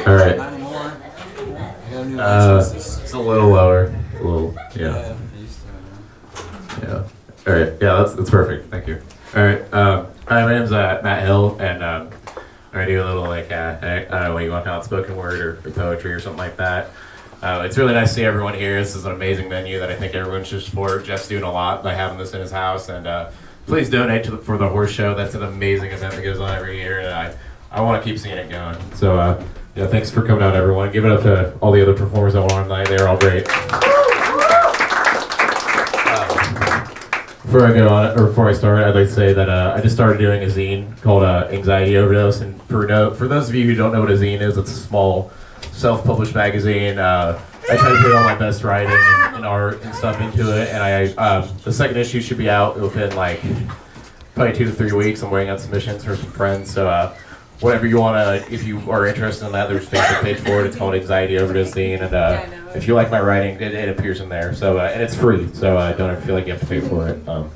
All right. It's a little lower. A little, yeah. Yeah. All right. Yeah, that's perfect. Thank you. All right. Hi, my name's Matt Hill, and I do a little I don't know what you want to call it, spoken word or poetry or something like that. It's really nice to see everyone here. This is an amazing venue that I think everyone should support. Jeff's doing a lot by having this in his house, and please donate for the horse show. That's an amazing event that goes on every year, and I want to keep seeing it going. So thanks for coming out, everyone. Give it up to all the other performers that were on tonight. They're all great. Before I start, I'd like to say that I just started doing a zine called Anxiety Overdose, and for those of you who don't know what a zine is, it's a small self-published magazine. I try to put all my best writing and art and stuff into it, and the second issue should be out within probably 2 to 3 weeks. I'm waiting on submissions for some friends, so whatever you want to, if you are interested in that, there's a Facebook page for it. It's called Anxiety Overdose Zine, and if you like my writing, it appears in there. So and it's free, so don't ever feel like you have to pay for it. All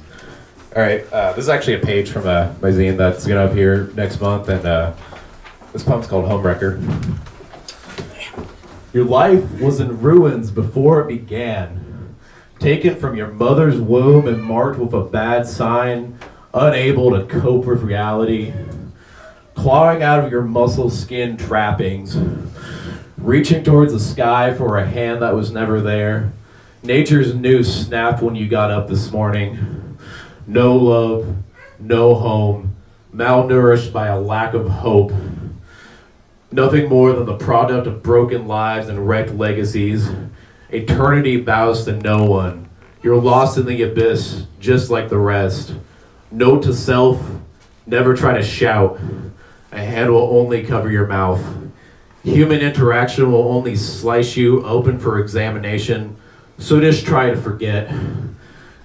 right, this is actually a page from my zine that's going to appear next month, and this poem's called Homewrecker. Your life was in ruins before it began, taken from your mother's womb and marked with a bad sign, unable to cope with reality, clawing out of your muscle skin trappings, reaching towards the sky for a hand that was never there. Nature's noose snapped when you got up this morning. No love, no home, malnourished by a lack of hope. Nothing more than the product of broken lives and wrecked legacies. Eternity bows to no one. You're lost in the abyss, just like the rest. Note to self, never try to shout. A hand will only cover your mouth. Human interaction will only slice you open for examination. So just try to forget,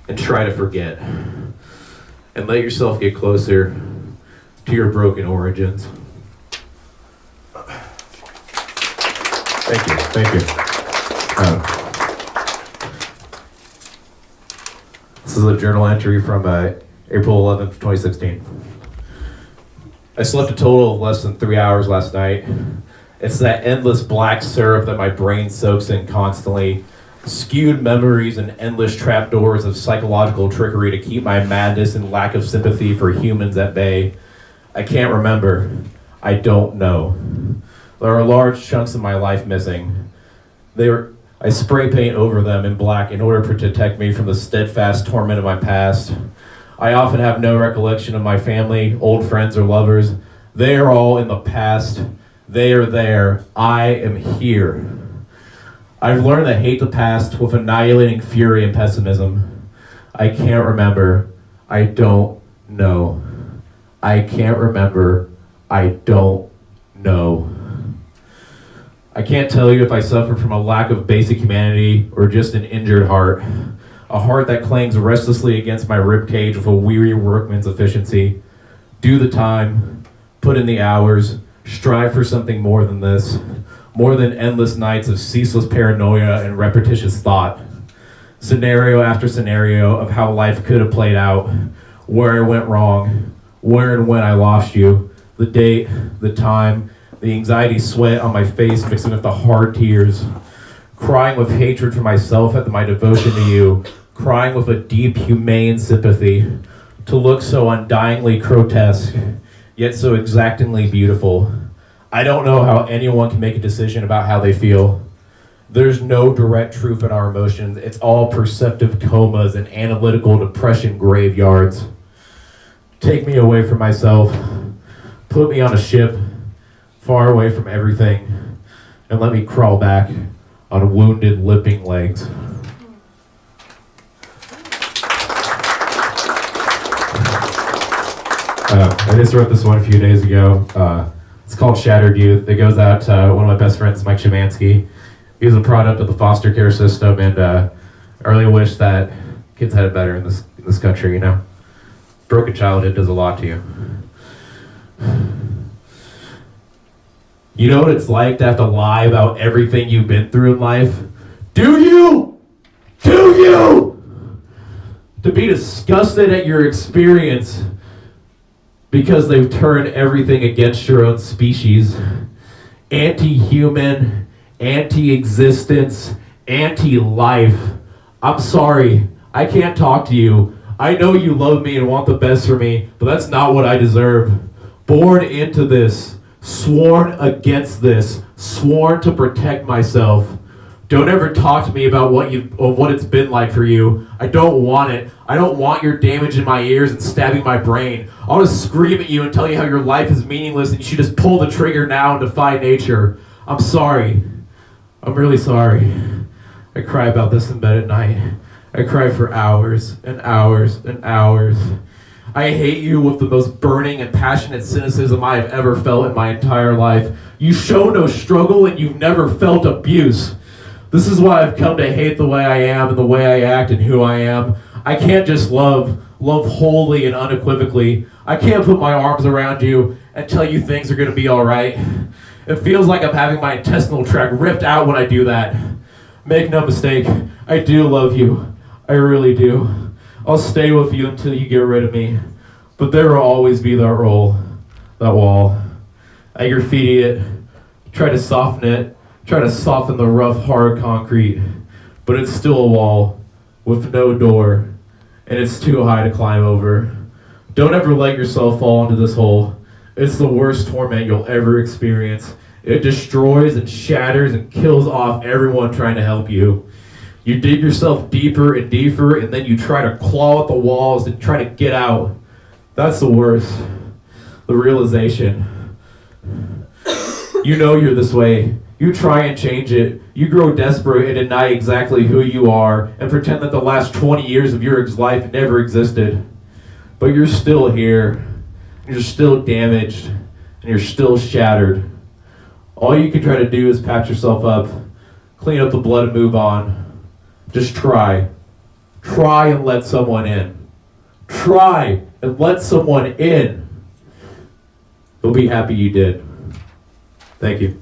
and try to forget. And let yourself get closer to your broken origins. Thank you. This is a journal entry from April 11th, 2016. I slept a total of less than 3 hours last night. It's that endless black syrup that my brain soaks in constantly. Skewed memories and endless trapdoors of psychological trickery to keep my madness and lack of sympathy for humans at bay. I can't remember. I don't know. There are large chunks of my life missing. I spray paint over them in black in order to protect me from the steadfast torment of my past. I often have no recollection of my family, old friends, or lovers. They are all in the past. They are there. I am here. I've learned to hate the past with annihilating fury and pessimism. I can't remember. I don't know. I can't remember. I don't know. I can't tell you if I suffer from a lack of basic humanity or just an injured heart. A heart that clangs restlessly against my ribcage with a weary workman's efficiency. Do the time, put in the hours, strive for something more than this, more than endless nights of ceaseless paranoia and repetitious thought. Scenario after scenario of how life could have played out, where I went wrong, where and when I lost you, the date, the time, the anxiety sweat on my face mixing with the hard tears, crying with hatred for myself at my devotion to you, crying with a deep, humane sympathy, to look so undyingly grotesque, yet so exactingly beautiful. I don't know how anyone can make a decision about how they feel. There's no direct truth in our emotions. It's all perceptive comas and analytical depression graveyards. Take me away from myself. Put me on a ship, far away from everything, and let me crawl back on wounded, limping legs. I just wrote this one a few days ago. It's called Shattered Youth. It goes out to one of my best friends, Mike Shemansky. He was a product of the foster care system, and I really wish that kids had it better in this country, you know? Broken childhood does a lot to you. You know what it's like to have to lie about everything you've been through in life? Do you? Do you? To be disgusted at your experience because they've turned everything against your own species. Anti-human, anti-existence, anti-life. I'm sorry, I can't talk to you. I know you love me and want the best for me, but that's not what I deserve. Born into this, sworn against this, sworn to protect myself. Don't ever talk to me about what it's been like for you. I don't want it. I don't want your damage in my ears and stabbing my brain. I want to scream at you and tell you how your life is meaningless and you should just pull the trigger now and defy nature. I'm sorry. I'm really sorry. I cry about this in bed at night. I cry for hours and hours and hours. I hate you with the most burning and passionate cynicism I have ever felt in my entire life. You show no struggle and you've never felt abuse. This is why I've come to hate the way I am and the way I act and who I am. I can't just love wholly and unequivocally. I can't put my arms around you and tell you things are going to be all right. It feels like I'm having my intestinal tract ripped out when I do that. Make no mistake, I do love you. I really do. I'll stay with you until you get rid of me. But there will always be that wall. I graffiti it, try to soften it, try to soften the rough, hard concrete, but it's still a wall with no door, and it's too high to climb over. Don't ever let yourself fall into this hole. It's the worst torment you'll ever experience. It destroys and shatters and kills off everyone trying to help you. You dig yourself deeper and deeper, and then you try to claw at the walls and try to get out. That's the worst. The realization. You know you're this way. You try and change it. You grow desperate and deny exactly who you are and pretend that the last 20 years of your life never existed. But you're still here. You're still damaged. And you're still shattered. All you can try to do is patch yourself up, clean up the blood and move on. Just try. Try and let someone in. Try and let someone in. You'll be happy you did. Thank you.